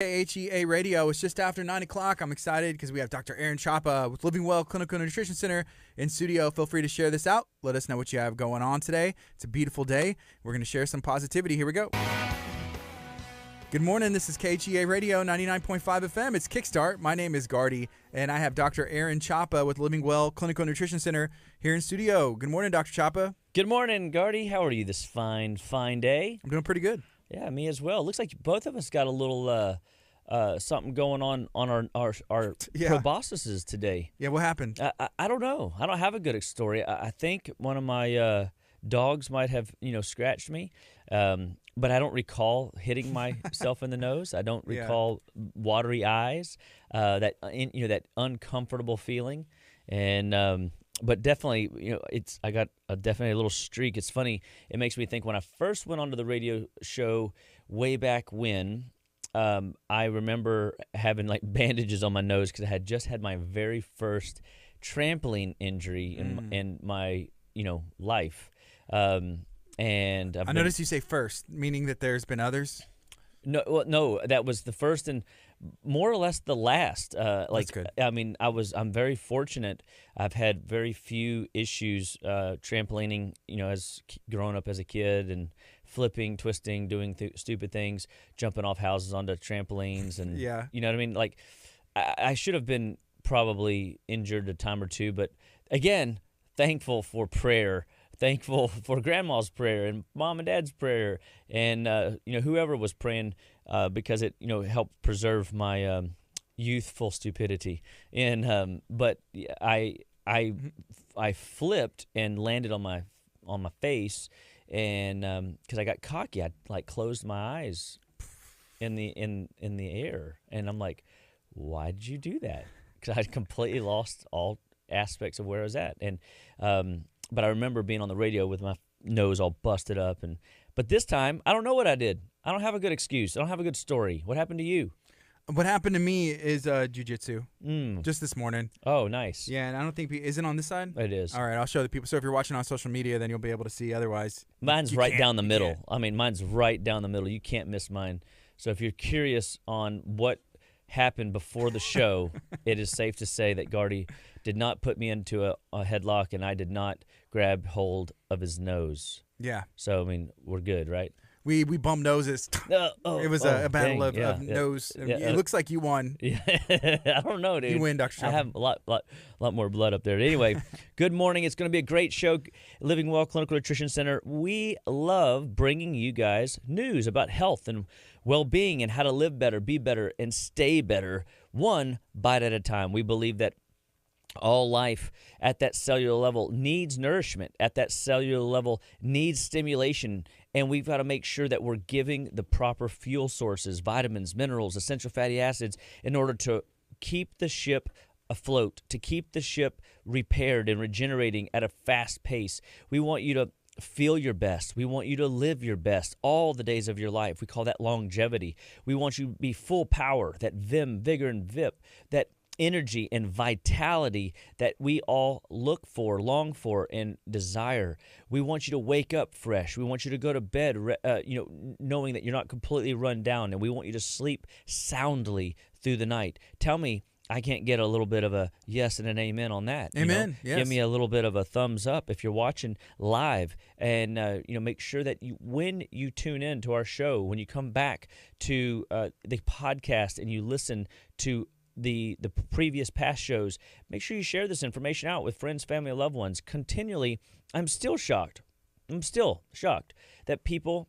KHEA Radio. It's just after 9 o'clock. I'm excited because we have Dr. Aaron Chapa with Living Well Clinical Nutrition Center in studio. Feel free to share this out. Let us know what you have going on today. It's a beautiful day. We're going to share some positivity. Here we go. Good morning. This is KHEA Radio 99.5 FM. It's Kickstart. My name is Gardy, and I have Dr. Aaron Chapa with Living Well Clinical Nutrition Center here in studio. Good morning, Dr. Chapa. Good morning, Gardy. How are you this fine day? I'm doing pretty good. Yeah, me as well. Looks like both of us got a little something going on our proboscises today. Yeah, what happened? I don't know. I don't have a good story. I think one of my dogs might have scratched me, but I don't recall hitting myself in the nose. I don't recall watery eyes, that uncomfortable feeling, and but definitely, I got definitely a little streak. It's funny. It makes me think when I first went onto the radio show way back when, I remember having like bandages on my nose because I had just had my very first trampoline injury in my life. And I noticed you say first, meaning that there's been others. No, that was the first and more or less the last. That's good. I mean, I'm very fortunate. I've had very few issues trampolining, as growing up as a kid and flipping, twisting, doing stupid things, jumping off houses onto trampolines, and you know what I mean. Like, I should have been probably injured a time or two, but again, thankful for prayer. Thankful for grandma's prayer and mom and dad's prayer and, whoever was praying because it, helped preserve my youthful stupidity. And but I flipped and landed on my face, and because I got cocky, I like closed my eyes in the air, and I'm like, why did you do that? Because I completely lost all aspects of where I was at, and but I remember being on the radio with my nose all busted up. But this time, I don't know what I did. I don't have a good excuse. I don't have a good story. What happened to you? What happened to me is jiu-jitsu, just this morning. Oh, nice. Yeah, and I don't think, is it on this side? It is. All right, I'll show the people. So if you're watching on social media, then you'll be able to see. Otherwise, mine's right down the middle. I mean, mine's right down the middle. You can't miss mine. So if you're curious on what happened before the show, it is safe to say that Gardy did not put me into a headlock, and I did not grab hold of his nose. Yeah. So, I mean, we're good, right? We bumped noses. It was a battle of nose. It looks like you won. Yeah. I don't know, dude. You win, Dr. Chapa. I have a lot more blood up there. Anyway, good morning. It's going to be a great show. Living Well Clinical Nutrition Center. We love bringing you guys news about health and well-being and how to live better, be better, and stay better, one bite at a time. We believe that all life at that cellular level needs nourishment, at that cellular level needs stimulation, and we've got to make sure that we're giving the proper fuel sources, vitamins, minerals, essential fatty acids, in order to keep the ship afloat, to keep the ship repaired and regenerating at a fast pace. We want you to feel your best. We want you to live your best all the days of your life. We call that longevity. We want you to be full power, that vim, vigor, and vip, that energy and vitality that we all look for, long for, and desire. We want you to wake up fresh. We want you to go to bed, knowing that you're not completely run down, and we want you to sleep soundly through the night. Tell me, I can't get a little bit of a yes and an amen on that. Amen. Yes. Give me a little bit of a thumbs up if you're watching live, and make sure that when you tune in to our show, when you come back to the podcast and you listen to the previous past shows, make sure you share this information out with friends, family, and loved ones continually. I'm still shocked that people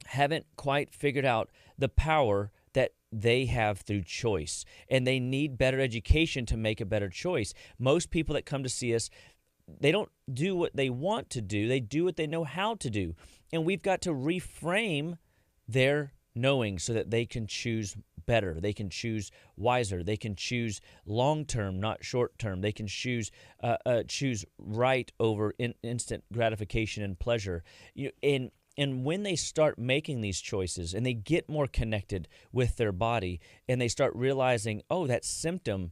haven't quite figured out the power that they have through choice, and they need better education to make a better choice. Most people that come to see us, they don't do what they want to do. They do what they know how to do, and we've got to reframe their knowing so that they can choose better. They can choose wiser. They can choose long-term, not short-term. They can choose right over instant gratification and pleasure. And when they start making these choices and they get more connected with their body and they start realizing, oh, that symptom,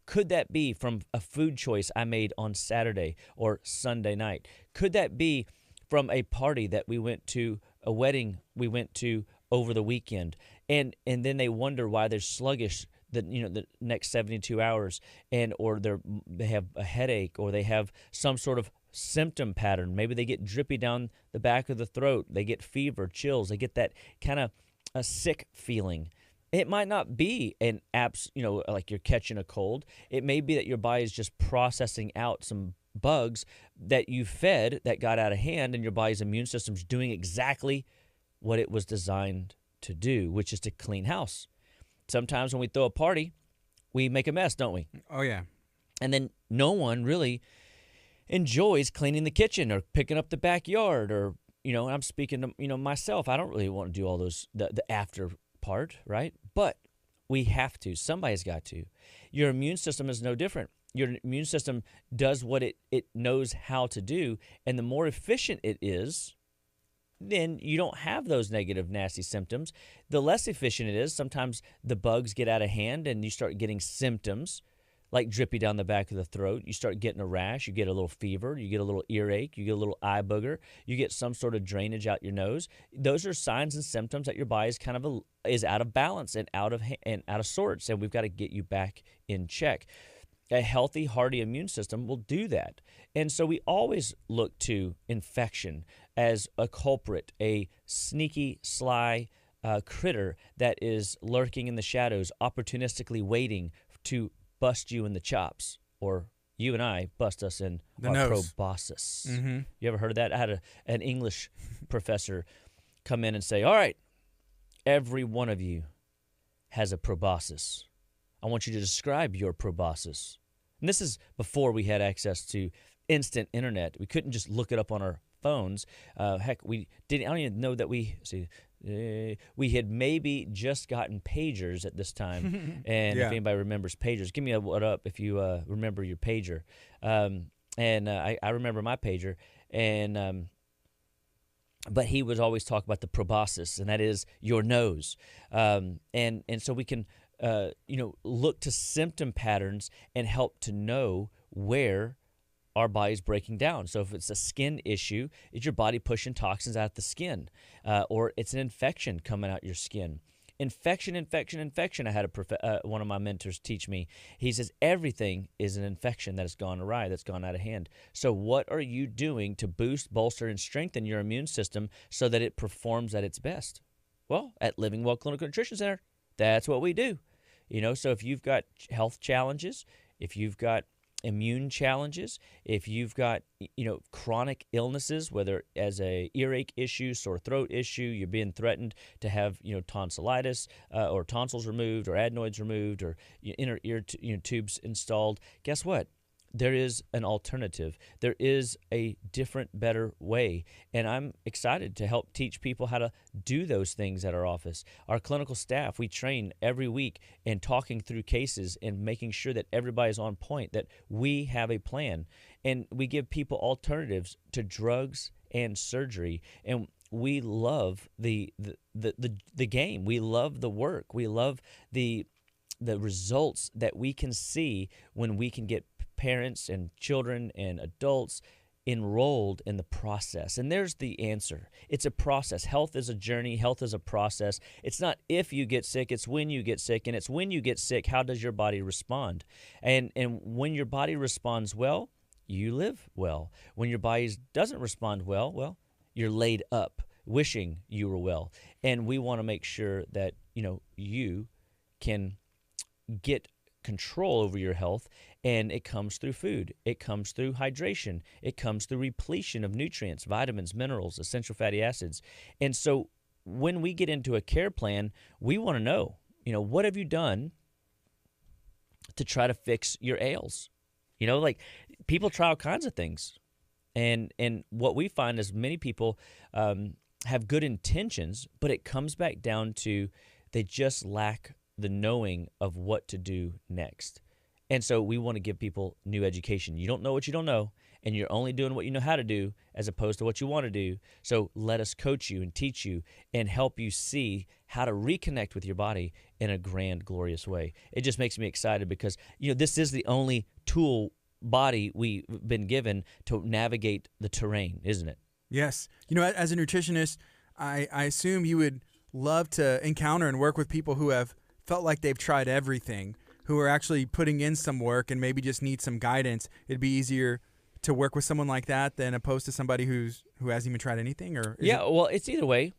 could that be from a food choice I made on Saturday or Sunday night? Could that be from a party that we went to, a wedding we went to over the weekend, and then they wonder why they're sluggish the next 72 hours, and or they have a headache, or they have some sort of symptom pattern. Maybe they get drippy down the back of the throat, they get fever, chills, they get that kind of a sick feeling. It might not be an like you're catching a cold. It may be that your body is just processing out some bugs that you fed that got out of hand, and your body's immune system's doing exactly what it was designed to do, which is to clean house. Sometimes when we throw a party, we make a mess, don't we? Oh, yeah. And then no one really enjoys cleaning the kitchen or picking up the backyard, or, I'm speaking to, myself. I don't really want to do all those, the after part, right? But we have to. Somebody's got to. Your immune system is no different. Your immune system does what it knows how to do, and the more efficient it is, then you don't have those negative, nasty symptoms. The less efficient it is, sometimes the bugs get out of hand and you start getting symptoms like drippy down the back of the throat. You start getting a rash, you get a little fever, you get a little earache, you get a little eye booger, you get some sort of drainage out your nose. Those are signs and symptoms that your body is is out of balance and out of sorts, and we've got to get you back in check. A healthy, hardy immune system will do that. And so we always look to infection as a culprit, a sneaky, sly critter that is lurking in the shadows, opportunistically waiting to bust you in the chops, or you and I bust us in the our nose. proboscis. Mm-hmm. You ever heard of that? I had an English professor come in and say, all right, every one of you has a proboscis. I want you to describe your proboscis. And this is before we had access to instant internet. We couldn't just look it up on our phones. Heck, we didn't. I don't even know that we had maybe just gotten pagers at this time. And Yeah. if anybody remembers pagers, give me a what up if you remember your pager. I remember my pager. And but he would always talk about the proboscis, and that is your nose. And so we can look to symptom patterns and help to know where our body's breaking down. So if it's a skin issue, is your body pushing toxins out the skin? Or it's an infection coming out your skin. Infection. I had one of my mentors teach me. He says everything is an infection that has gone awry, that's gone out of hand. So what are you doing to boost, bolster, and strengthen your immune system so that it performs at its best? Well, at Living Well Clinical Nutrition Center, that's what we do. So if you've got health challenges, if you've got immune challenges, if you've got chronic illnesses, whether as a earache issue, sore throat issue, you're being threatened to have tonsillitis or tonsils removed or adenoids removed or inner ear tubes installed, guess what? There is an alternative. There is a different, better way. And I'm excited to help teach people how to do those things at our office. Our clinical staff, we train every week in talking through cases and making sure that everybody's on point, that we have a plan. And we give people alternatives to drugs and surgery. And we love the game. We love the work. We love the results that we can see when we can get parents and children and adults enrolled in the process. And there's the answer. It's a process. Health is a journey. Health is a process. It's not if you get sick, it's when you get sick. And it's when you get sick, how does your body respond? And when your body responds well, you live well. When your body doesn't respond well, you're laid up wishing you were well. And we want to make sure that, you can get control over your health, and it comes through food. It comes through hydration. It comes through repletion of nutrients, vitamins, minerals, essential fatty acids. And so when we get into a care plan, we want to know, what have you done to try to fix your ails? People try all kinds of things. And what we find is many people have good intentions, but it comes back down to they just lack the knowing of what to do next. And so we want to give people new education. You don't know what you don't know, and you're only doing what you know how to do as opposed to what you want to do. So let us coach you and teach you and help you see how to reconnect with your body in a grand, glorious way. It just makes me excited because, this is the only tool body we've been given to navigate the terrain, isn't it? Yes. As a nutritionist, I assume you would love to encounter and work with people who have felt like they've tried everything, who are actually putting in some work and maybe just need some guidance. It'd be easier to work with someone like that than opposed to somebody who hasn't even tried anything. Or well, it's either way.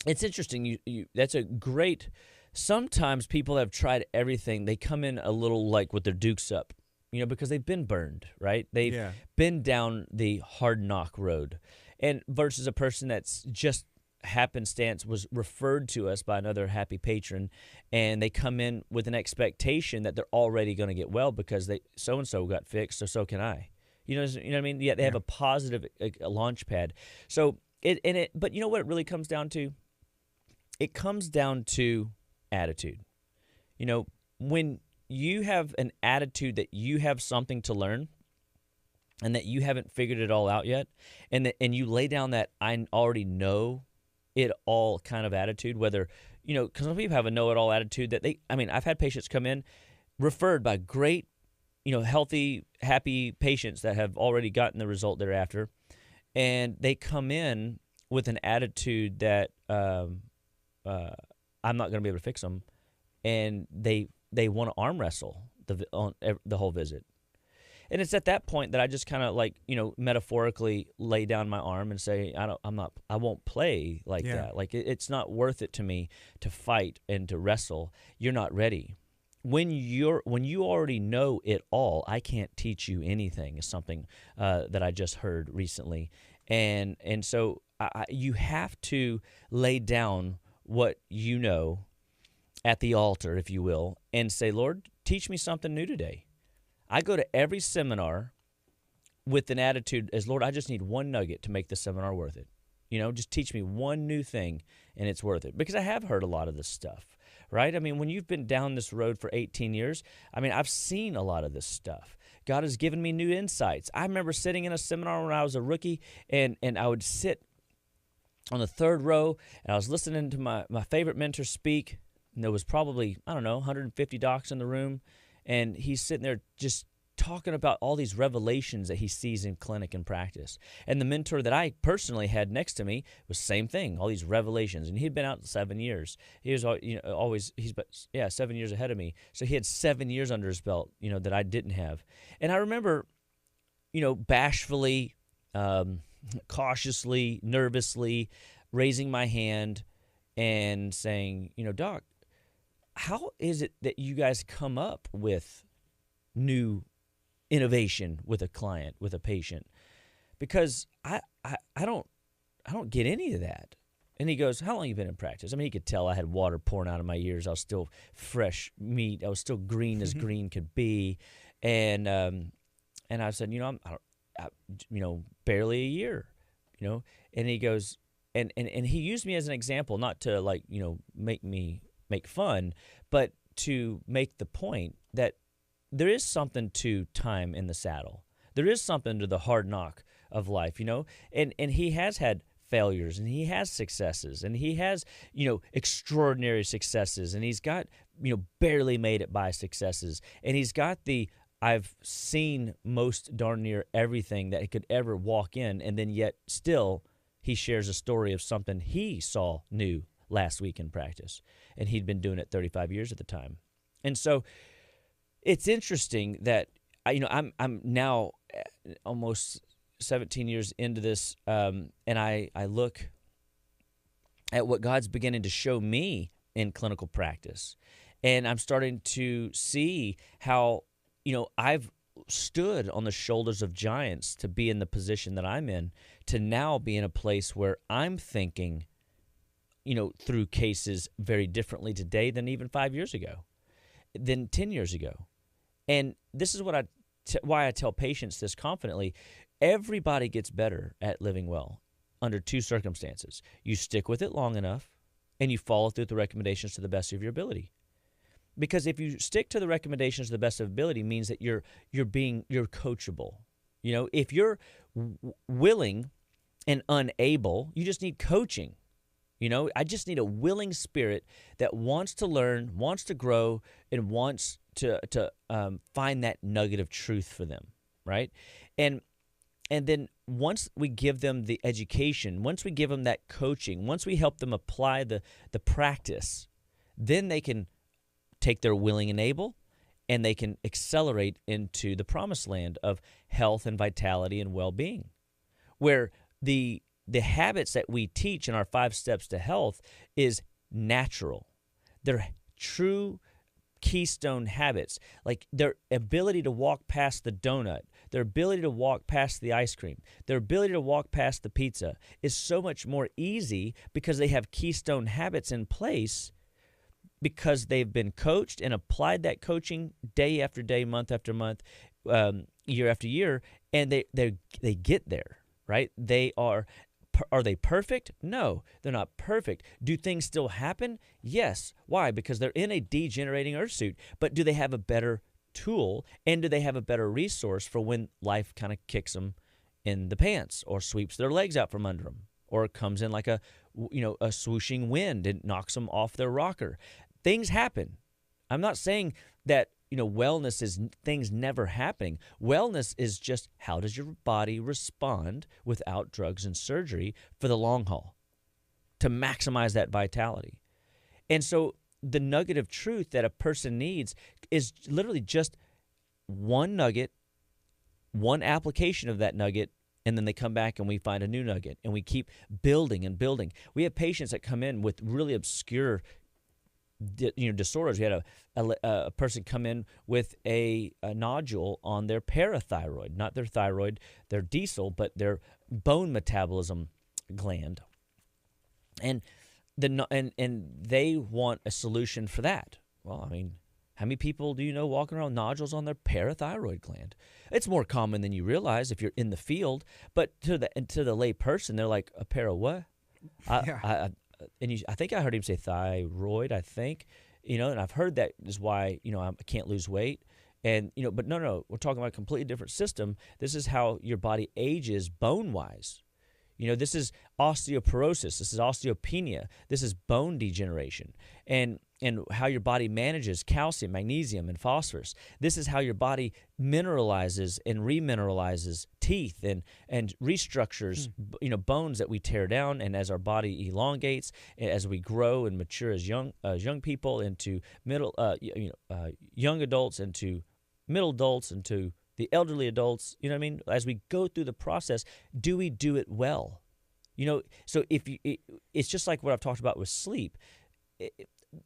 It's interesting. You that's a great. Sometimes people have tried everything. They come in a little like with their dukes up, because they've been burned, right? They've been down the hard knock road, and versus a person that's just happenstance was referred to us by another happy patron, and they come in with an expectation that they're already going to get well because so and so got fixed, so can I. You know what I mean? Yeah, they have a positive launch pad. So but you know what it really comes down to? It comes down to attitude. When you have an attitude that you have something to learn and that you haven't figured it all out yet, and you lay down that I already know it all kind of attitude, whether, because some people have a know-it-all attitude that I've had patients come in referred by great, healthy, happy patients that have already gotten the result they're after, and they come in with an attitude that I'm not going to be able to fix them, and they want to arm wrestle the whole visit. And it's at that point that I just kind of metaphorically lay down my arm and say, I won't play like that. Like it's not worth it to me to fight and to wrestle. You're not ready. When you already know it all, I can't teach you anything is something that I just heard recently. And so you have to lay down what you know at the altar, if you will, and say, Lord, teach me something new today. I go to every seminar with an attitude as, Lord, I just need one nugget to make the seminar worth it. Just teach me one new thing and it's worth it. Because I have heard a lot of this stuff, right? When you've been down this road for 18 years, I've seen a lot of this stuff. God has given me new insights. I remember sitting in a seminar when I was a rookie, and I would sit on the third row, and I was listening to my favorite mentor speak, and there was probably, 150 docs in the room. And he's sitting there just talking about all these revelations that he sees in clinic and practice. And the mentor that I personally had next to me was the same thing, all these revelations. And he'd been out 7 years. He was always 7 years ahead of me. So he had 7 years under his belt, that I didn't have. And I remember, bashfully, cautiously, nervously raising my hand and saying, Doc, how is it that you guys come up with new innovation with a client, with a patient? Because I don't get any of that. And he goes, how long have you been in practice? He could tell I had water pouring out of my ears. I was still fresh meat. I was still green as green could be. And I said, barely a year, And he goes, and he used me as an example, not to make fun, but to make the point that there is something to time in the saddle. There is something to the hard knock of life, and he has had failures, and he has successes, and he has, extraordinary successes, and he's got, barely made it by successes, and he's got I've seen most darn near everything that he could ever walk in, and then yet still he shares a story of something he saw new last week in practice, and he'd been doing it 35 years at the time. And so it's interesting that I'm now almost 17 years into this, and I look at what God's beginning to show me in clinical practice, and I'm starting to see how I've stood on the shoulders of giants to be in the position that I'm in, to now be in a place where I'm thinking through cases very differently today than even 5 years ago, than 10 years ago. And this is why I tell patients this confidently. Everybody gets better at living well under two circumstances. You stick with it long enough, and you follow through the recommendations to the best of your ability. Because if you stick to the recommendations to the best of ability, means that you're coachable. If you're willing and unable, you just need coaching. I just need a willing spirit that wants to learn, wants to grow, and wants to find that nugget of truth for them, right? And then once we give them the education, once we give them that coaching, once we help them apply the practice, then they can take their willing and able, and they can accelerate into the promised land of health and vitality and well-being, where the habits that we teach in our 5 steps to health is natural. They're true keystone habits, like their ability to walk past the donut, their ability to walk past the ice cream, their ability to walk past the pizza is so much more easy because they have keystone habits in place, because they've been coached and applied that coaching day after day, month after month, year after year, and they get there, right? Are they perfect? No, they're not perfect. Do things still happen? Yes. Why? Because they're in a degenerating earth suit. But do they have a better tool, and do they have a better resource for when life kind of kicks them in the pants, or sweeps their legs out from under them, or comes in like a swooshing wind and knocks them off their rocker? Things happen. I'm not saying that wellness is things never happening. Wellness is just, how does your body respond without drugs and surgery for the long haul to maximize that vitality? And so the nugget of truth that a person needs is literally just one nugget, one application of that nugget, and then they come back and we find a new nugget, and we keep building and building. We have patients that come in with really obscure disorders. We had a person come in with a nodule on their parathyroid, not their thyroid, their Thistle, but their bone metabolism gland, and they want a solution for that. Well, I mean, how many people do you know walking around with nodules on their parathyroid gland? It's more common than you realize if you're in the field, but to the lay person, they're like, a para what? I think I heard him say thyroid, I think, and I've heard that is why, I can't lose weight. And, but no, we're talking about a completely different system. This is how your body ages bone-wise. This is osteoporosis. This is osteopenia. This is bone degeneration. And how your body manages calcium, magnesium, and phosphorus. This is how your body mineralizes and remineralizes teeth and restructures, bones that we tear down. And as our body elongates, as we grow and mature as young people into young adults, into middle adults, into the elderly adults, as we go through the process, do we do it well? So it's just like what I've talked about with sleep.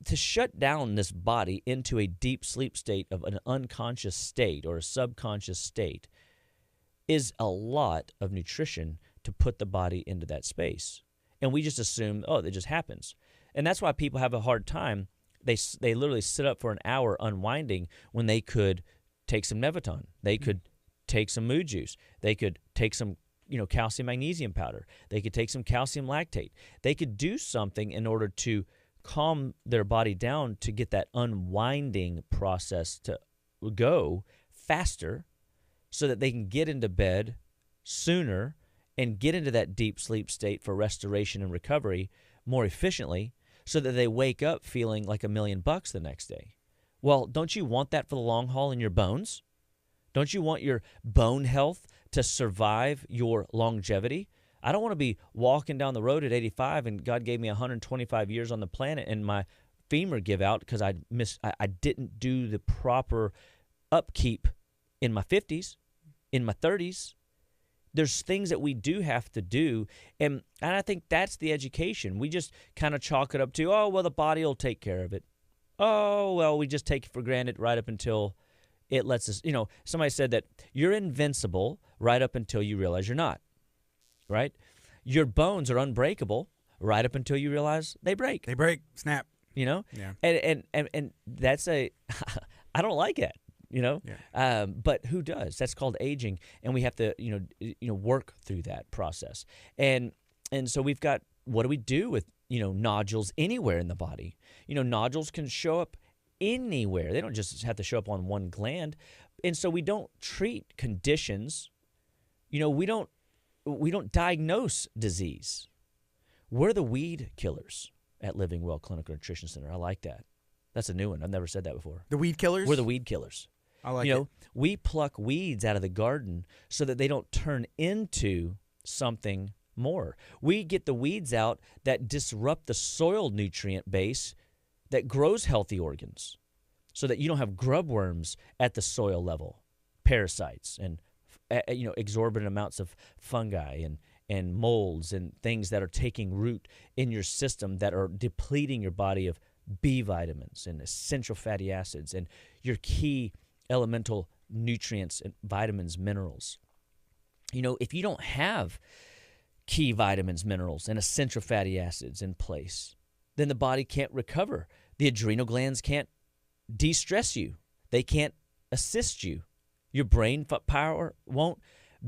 To shut down this body into a deep sleep state of an unconscious state or a subconscious state is a lot of nutrition to put the body into that space. And we just assume, it just happens. And that's why people have a hard time. They literally sit up for an hour unwinding when they could take some Nevaton. They could take some mood juice. They could take some calcium magnesium powder. They could take some calcium lactate. They could do something in order to calm their body down to get that unwinding process to go faster, so that they can get into bed sooner and get into that deep sleep state for restoration and recovery more efficiently, so that they wake up feeling like $1,000,000 the next day. Well, don't you want that for the long haul in your bones? Don't you want your bone health to survive your longevity? I don't want to be walking down the road at 85 and God gave me 125 years on the planet and my femur give out because I didn't do the proper upkeep in my 50s, in my 30s. There's things that we do have to do, and I think that's the education. We just kind of chalk it up to, the body will take care of it. We just take it for granted right up until it lets us, somebody said that you're invincible right up until you realize you're not. Right? Your bones are unbreakable right up until you realize they break. They break, snap. Yeah. And that's I don't like it, Yeah. But who does? That's called aging, and we have to work through that process. And so we've got, what do we do with nodules anywhere in the body? Nodules can show up anywhere. They don't just have to show up on one gland. And so we don't treat conditions. We don't diagnose disease. We're the weed killers at Living Well Clinical Nutrition Center. I like that. That's a new one. I've never said that before. The weed killers? We're the weed killers. I like You know, it. we pluck weeds out of the garden so that they don't turn into something more. We get the weeds out that disrupt the soil nutrient base that grows healthy organs so that you don't have grub worms at the soil level, parasites, and exorbitant amounts of fungi and molds and things that are taking root in your system that are depleting your body of B vitamins and essential fatty acids and your key elemental nutrients and vitamins, minerals. You know, if you don't have key vitamins, minerals, and essential fatty acids in place, then the body can't recover. The adrenal glands can't de-stress you. They can't assist you. Your brain power won't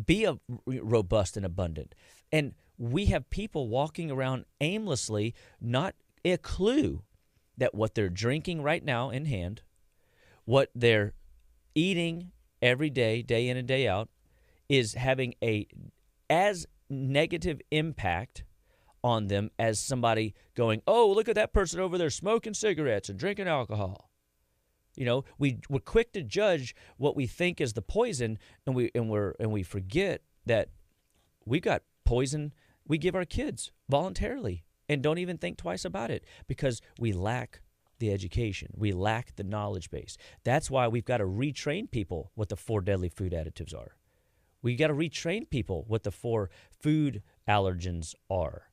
be robust and abundant. And we have people walking around aimlessly, not a clue that what they're drinking right now in hand, what they're eating every day, day in and day out, is having a as negative impact on them as somebody going, oh, look at that person over there smoking cigarettes and drinking alcohol. You know, we're quick to judge what we think is the poison, and we forget that we've got poison we give our kids voluntarily and don't even think twice about it because we lack the education. We lack the knowledge base. That's why we've got to retrain people what the 4 deadly food additives are. We got to retrain people what the 4 food allergens are.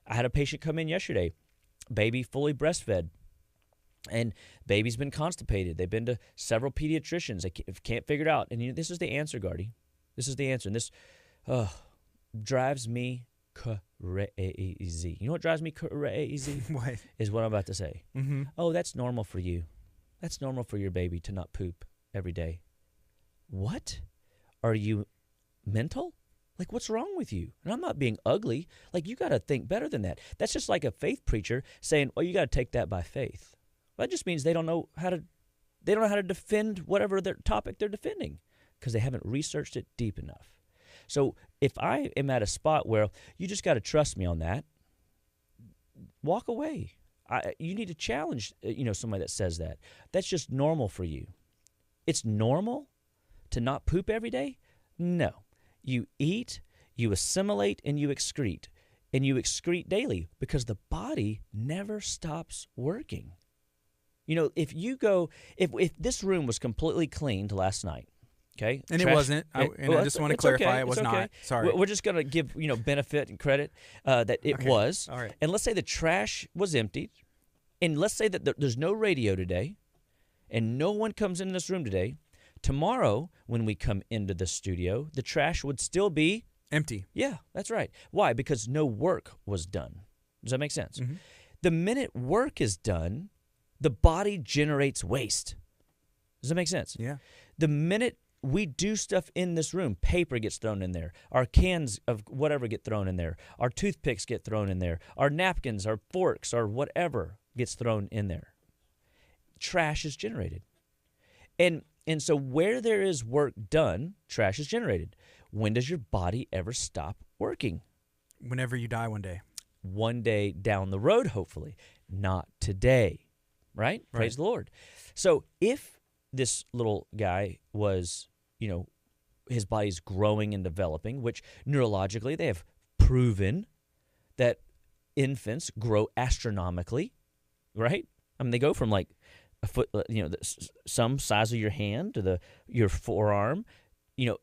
I had a patient come in yesterday, baby fully breastfed, and baby's been constipated. They've been to several pediatricians. They can't figure it out. And this is the answer, Gardy. This is the answer. And this drives me crazy. You know what drives me crazy? What? Is what I'm about to say. Mm-hmm. Oh, that's normal for you. That's normal for your baby to not poop every day. What? Are you mental? Like, what's wrong with you? And I'm not being ugly. Like, you got to think better than that. That's just like a faith preacher saying, "Oh, you got to take that by faith." Well, that just means they don't know how to defend whatever their topic they're defending because they haven't researched it deep enough. So if I am at a spot where you just got to trust me on that, walk away. You need to challenge somebody that says that. That's just normal for you. It's normal to not poop every day? No. You eat, you assimilate, and you excrete. And you excrete daily because the body never stops working. You know, if this room was completely cleaned last night, okay? And it wasn't. I just want to clarify, okay. it was it's okay. not. Sorry. We're just going to give, benefit and credit that it was. All right. And let's say the trash was emptied. And let's say that there's no radio today and no one comes in this room today. Tomorrow, when we come into the studio, the trash would still be empty. Yeah, that's right. Why? Because no work was done. Does that make sense? Mm-hmm. The minute work is done, the body generates waste. Does that make sense? Yeah. The minute we do stuff in this room, paper gets thrown in there, our cans of whatever get thrown in there, our toothpicks get thrown in there, our napkins, our forks, our whatever gets thrown in there. Trash is generated. And so where there is work done, trash is generated. When does your body ever stop working? Whenever you die one day. One day down the road, hopefully. Not today. Right? Praise the Lord. So if this little guy was, his body's growing and developing, which neurologically they have proven that infants grow astronomically, right? I mean, they go from like a foot, some size of your hand to your forearm,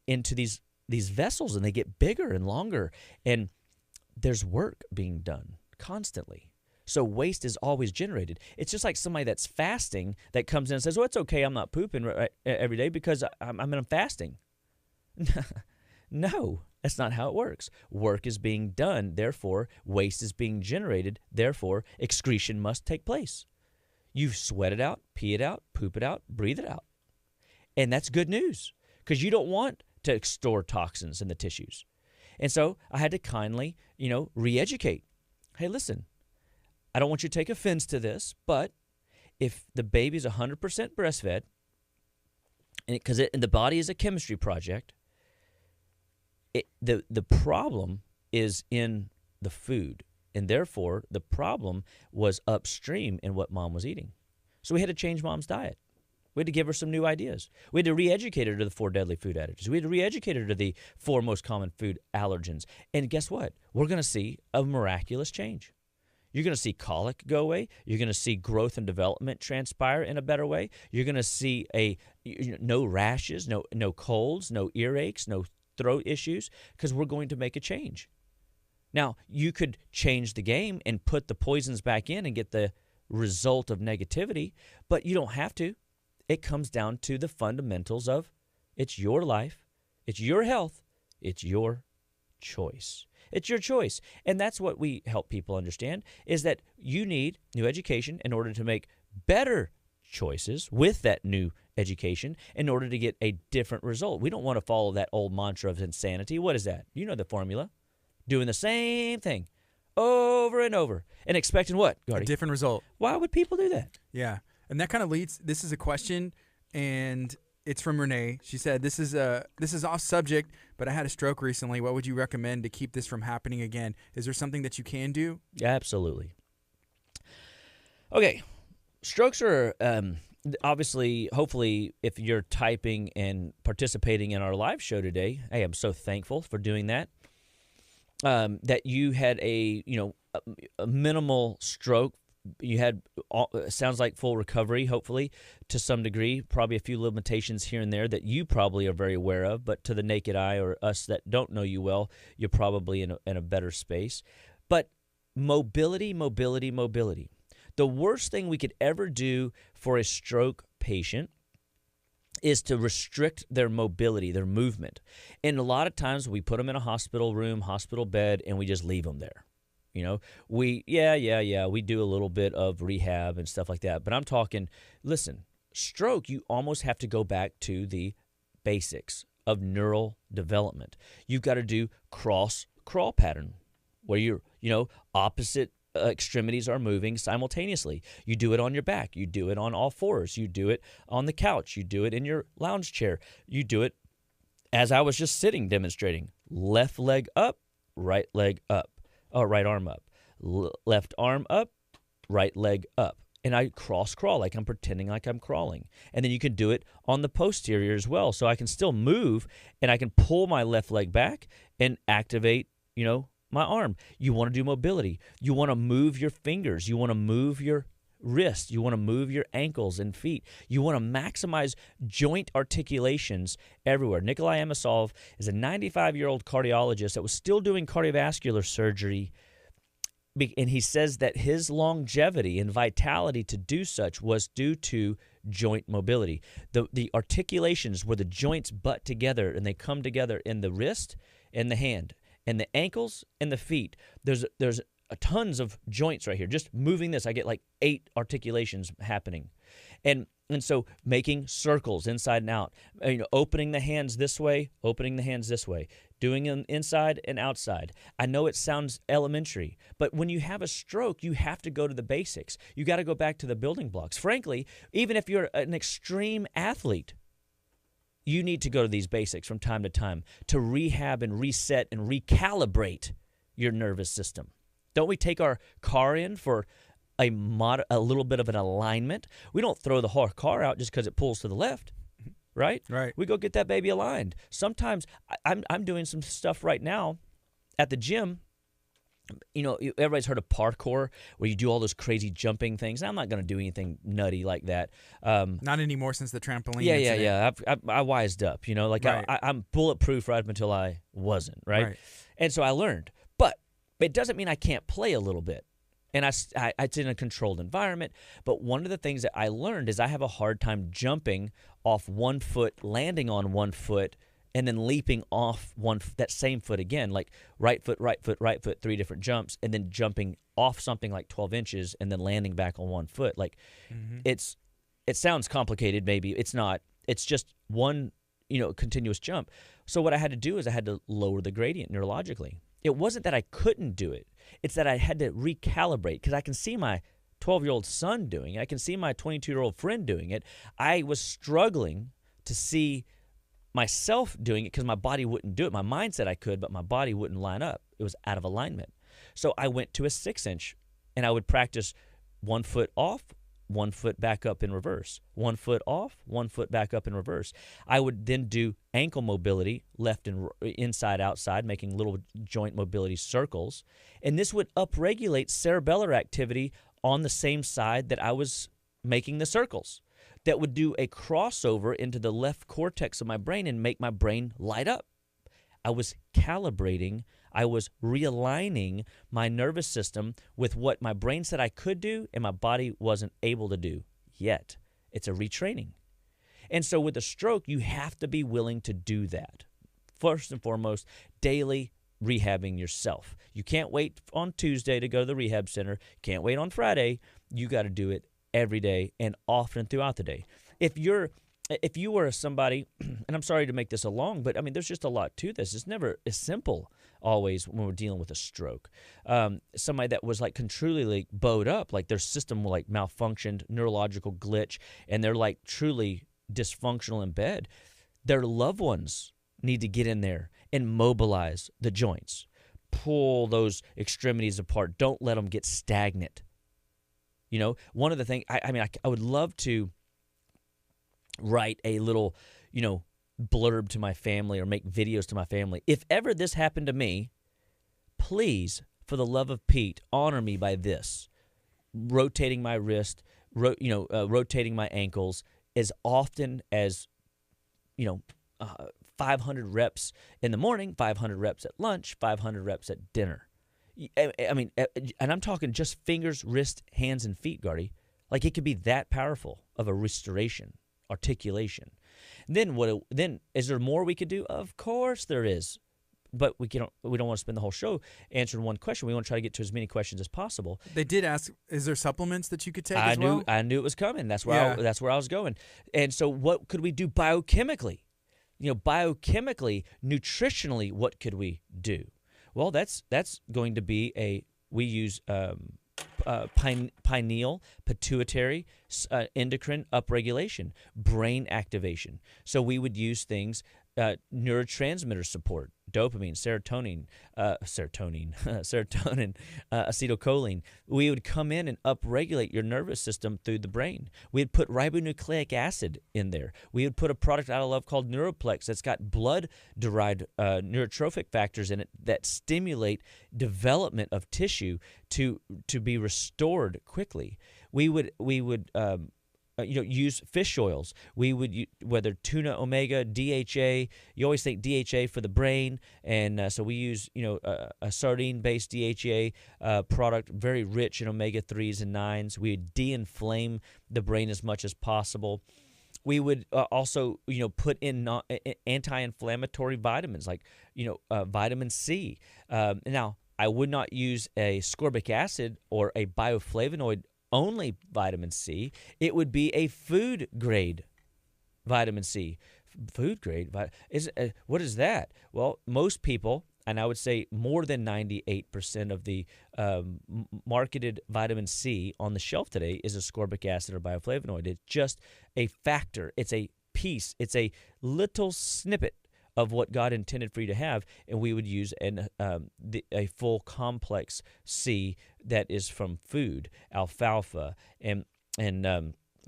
into these vessels, and they get bigger and longer, and there's work being done constantly. So waste is always generated. It's just like somebody that's fasting that comes in and says, "Well, it's okay, I'm not pooping every day because I'm fasting." No, that's not how it works. Work is being done, therefore waste is being generated, therefore excretion must take place. You sweat it out, pee it out, poop it out, breathe it out. And that's good news because you don't want to store toxins in the tissues. And so I had to kindly, re-educate. Hey, listen, I don't want you to take offense to this, but if the baby's 100% breastfed, and the body is a chemistry project, the problem is in the food, and therefore the problem was upstream in what mom was eating. So we had to change mom's diet. We had to give her some new ideas. We had to re-educate her to the 4 deadly food additives. We had to re-educate her to the 4 most common food allergens. And guess what? We're going to see a miraculous change. You're going to see colic go away. You're going to see growth and development transpire in a better way. You're going to see no rashes, no colds, no earaches, no throat issues, because we're going to make a change. Now, you could change the game and put the poisons back in and get the result of negativity, but you don't have to. It comes down to the fundamentals of it's your life, it's your health, it's your choice. It's your choice. And that's what we help people understand, is that you need new education in order to make better choices with that new education in order to get a different result. We don't want to follow that old mantra of insanity. What is that? You know the formula. Doing the same thing over and over and expecting what, Gardy? A different result. Why would people do that? Yeah. And that kind of leads, this is a question, and it's from Renee. She said, this is off subject, but I had a stroke recently. What would you recommend to keep this from happening again? Is there something that you can do? Absolutely. Okay. Strokes are obviously, hopefully, if you're typing and participating in our live show today, hey, I'm so thankful for doing that. That you had a minimal stroke. You had, sounds like full recovery, hopefully, to some degree. Probably a few limitations here and there that you probably are very aware of, but to the naked eye or us that don't know you well, you're probably in a better space. But mobility. The worst thing we could ever do for a stroke patient is to restrict their mobility, their movement. And a lot of times we put them in a hospital room, hospital bed, and we just leave them there. We do a little bit of rehab and stuff like that. But I'm talking, listen, stroke, you almost have to go back to the basics of neural development. You've got to do cross-crawl pattern where you're, opposite extremities are moving simultaneously. You do it on your back. You do it on all fours. You do it on the couch. You do it in your lounge chair. You do it as I was just sitting demonstrating. Left leg up, right leg up. Right arm up, left arm up, right leg up. And I cross-crawl like I'm pretending like I'm crawling. And then you can do it on the posterior as well. So I can still move, and I can pull my left leg back and activate, my arm. You want to do mobility. You want to move your fingers. You want to move your wrist. You want to move your ankles and feet. You want to maximize joint articulations everywhere. Nikolai Amosov is a 95-year-old cardiologist that was still doing cardiovascular surgery, and he says that his longevity and vitality to do such was due to joint mobility. The articulations where the joints butt together and they come together in the wrist and the hand and the ankles and the feet. There's tons of joints right here. Just moving this, I get like 8 articulations happening. And so making circles inside and out, opening the hands this way, opening the hands this way, doing them inside and outside. I know it sounds elementary, but when you have a stroke, you have to go to the basics. You got to go back to the building blocks. Frankly, even if you're an extreme athlete, you need to go to these basics from time to time to rehab and reset and recalibrate your nervous system. Don't we take our car in for a little bit of an alignment? We don't throw the whole car out just because it pulls to the left, right? Right. We go get that baby aligned. Sometimes I'm doing some stuff right now at the gym. Everybody's heard of parkour, where you do all those crazy jumping things. I'm not going to do anything nutty like that. Not anymore since the trampoline. Yeah. I wised up. Right. I'm bulletproof right up until I wasn't. Right. And so I learned. It doesn't mean I can't play a little bit. And it's in a controlled environment. But one of the things that I learned is I have a hard time jumping off one foot, landing on one foot, and then leaping off that same foot again, like right foot, 3 different jumps, and then jumping off something like 12 inches and then landing back on one foot. Like it sounds complicated, maybe. It's not. It's just one, continuous jump. So what I had to do is I had to lower the gradient neurologically. It wasn't that I couldn't do it. It's that I had to recalibrate, because I can see my 12-year-old son doing it. I can see my 22-year-old friend doing it. I was struggling to see myself doing it because my body wouldn't do it. My mind said I could, but my body wouldn't line up. It was out of alignment. So I went to a 6-inch, and I would practice 1 foot off, 1 foot back up in reverse, 1 foot off, 1 foot back up in reverse. I would then do ankle mobility, left and inside, outside, making little joint mobility circles. And this would upregulate cerebellar activity on the same side that I was making the circles. That would do a crossover into the left cortex of my brain and make my brain light up. I was calibrating, I was realigning my nervous system with what my brain said I could do and my body wasn't able to do yet. It's a retraining. And so with a stroke, you have to be willing to do that. First and foremost, daily rehabbing yourself. You can't wait on Tuesday to go to the rehab center. Can't wait on Friday. You got to do it every day and often throughout the day. If you were somebody, and I'm sorry to make this a long, but I mean, there's just a lot to this. It's never as simple always when we're dealing with a stroke. Somebody that was like truly like bowed up, like their system like malfunctioned, neurological glitch, and they're like truly dysfunctional in bed. Their loved ones need to get in there and mobilize the joints, pull those extremities apart. Don't let them get stagnant. You know, one of the things, I would love to write a little, blurb to my family or make videos to my family. If ever this happened to me, please, for the love of Pete, honor me by this. Rotating my wrist, rotating my ankles as often as, 500 reps in the morning, 500 reps at lunch, 500 reps at dinner. I mean, and I'm talking just fingers, wrist, hands, and feet, Gardy. Like it could be that powerful of a restoration, articulation. Then Then is there more we could do? Of course there is, but we don't want to spend the whole show answering one question. We want to try to get to as many questions as possible. They did ask, is there supplements that you could take as well? I knew it was coming. That's where I was going. And so what could we do biochemically? Biochemically, nutritionally, what could we do? Well, that's going to be we use pineal, pituitary, endocrine upregulation, brain activation. So we would use things, neurotransmitter support, dopamine, serotonin, acetylcholine. We would come in and upregulate your nervous system through the brain. We'd put ribonucleic acid in there. We would put a product I love called Neuroplex that's got blood-derived neurotrophic factors in it that stimulate development of tissue to be restored quickly. We would use fish oils. We would whether tuna omega, DHA. You always think DHA for the brain, and so we use a sardine-based DHA product, very rich in omega 3s and 9s. We would de-inflame the brain as much as possible. We would also put in anti-inflammatory vitamins like vitamin C. Now I would not use a ascorbic acid or a bioflavonoid only vitamin C. It would be a food grade vitamin C. Food grade? What is that? Well, most people, and I would say more than 98% of the marketed vitamin C on the shelf today is ascorbic acid or bioflavonoid. It's just a factor. It's a piece. It's a little snippet of what God intended for you to have, and we would use a full complex C that is from food, alfalfa and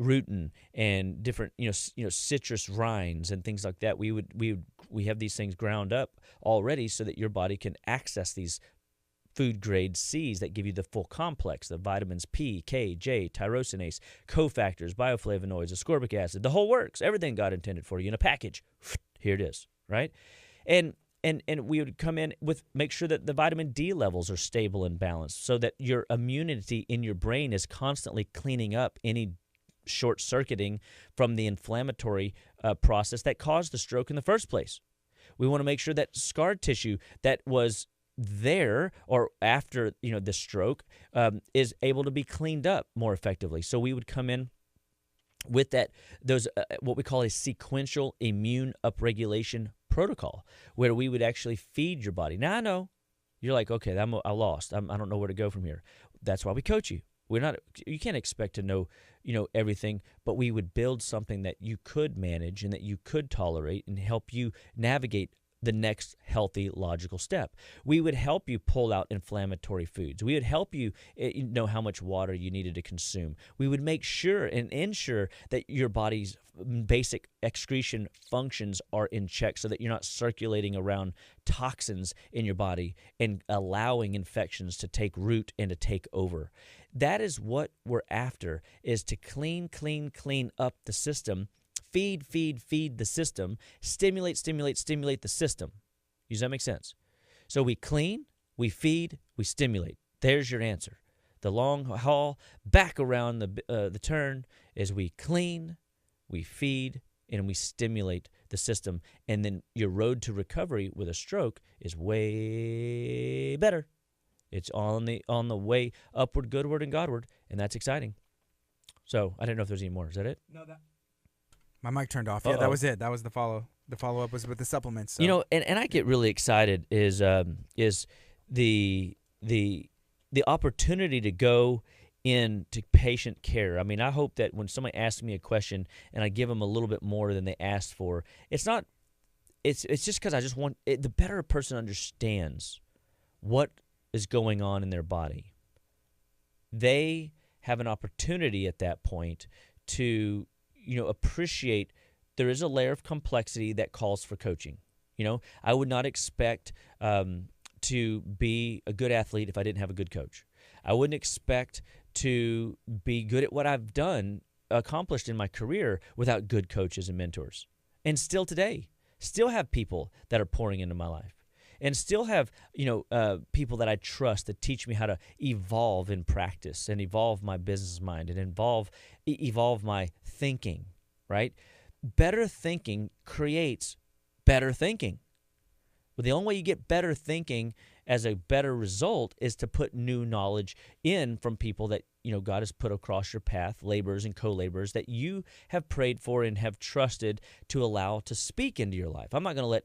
rutin and different citrus rinds and things like that. We have these things ground up already so that your body can access these food grade C's that give you the full complex, the vitamins P, K, J, tyrosinase, cofactors, bioflavonoids, ascorbic acid, the whole works. Everything God intended for you in a package. Here it is. Right? And we would come in with make sure that the vitamin D levels are stable and balanced so that your immunity in your brain is constantly cleaning up any short-circuiting from the inflammatory process that caused the stroke in the first place. We want to make sure that scar tissue that was there or after the stroke is able to be cleaned up more effectively. So we would come in with those what we call a sequential immune upregulation protocol, where we would actually feed your body. Now I know you're like, okay, I lost. I don't know where to go from here. That's why we coach you. You can't expect to know everything, but we would build something that you could manage and that you could tolerate and help you navigate the next healthy, logical step. We would help you pull out inflammatory foods. We would help you know how much water you needed to consume. We would make sure and ensure that your body's basic excretion functions are in check so that you're not circulating around toxins in your body and allowing infections to take root and to take over. That is what we're after, is to clean up the system. Feed the system. Stimulate the system. Does that make sense? So we clean, we feed, we stimulate. There's your answer. The long haul back around the turn is we clean, we feed, and we stimulate the system. And then your road to recovery with a stroke is way better. It's on the way upward, goodward, and Godward, and that's exciting. So I didn't know if there's any more. Is that it? No, my mic turned off. Yeah, that was it. That was the follow. The follow-up was with the supplements. So. You know, and I get really excited is the opportunity to go into patient care. I mean, I hope that when somebody asks me a question and I give them a little bit more than they asked for, it's just because I just want the better a person understands what is going on in their body. They have an opportunity at that point to appreciate there is a layer of complexity that calls for coaching. I would not expect to be a good athlete if I didn't have a good coach. I wouldn't expect to be good at what I've accomplished in my career without good coaches and mentors. And still today, have people that are pouring into my life. And still have, people that I trust that teach me how to evolve in practice and evolve my business mind and evolve my thinking, right? Better thinking creates better thinking. But the only way you get better thinking as a better result is to put new knowledge in from people that, God has put across your path, laborers and co-laborers that you have prayed for and have trusted to allow to speak into your life. I'm not going to let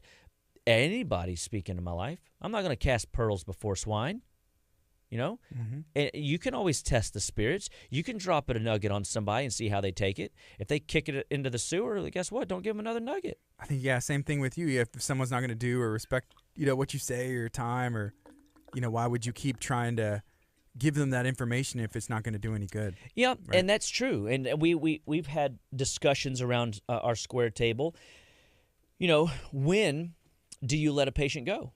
anybody speak into my life. I'm not going to cast pearls before swine. Mm-hmm. And you can always test the spirits. You can drop a nugget on somebody and see how they take it. If they kick it into the sewer, guess what? Don't give them another nugget. I think, same thing with you. If someone's not going to do or respect, what you say or your time, or, why would you keep trying to give them that information if it's not going to do any good? Yeah, right? And that's true. And we've had discussions around our square table. When do you let a patient go?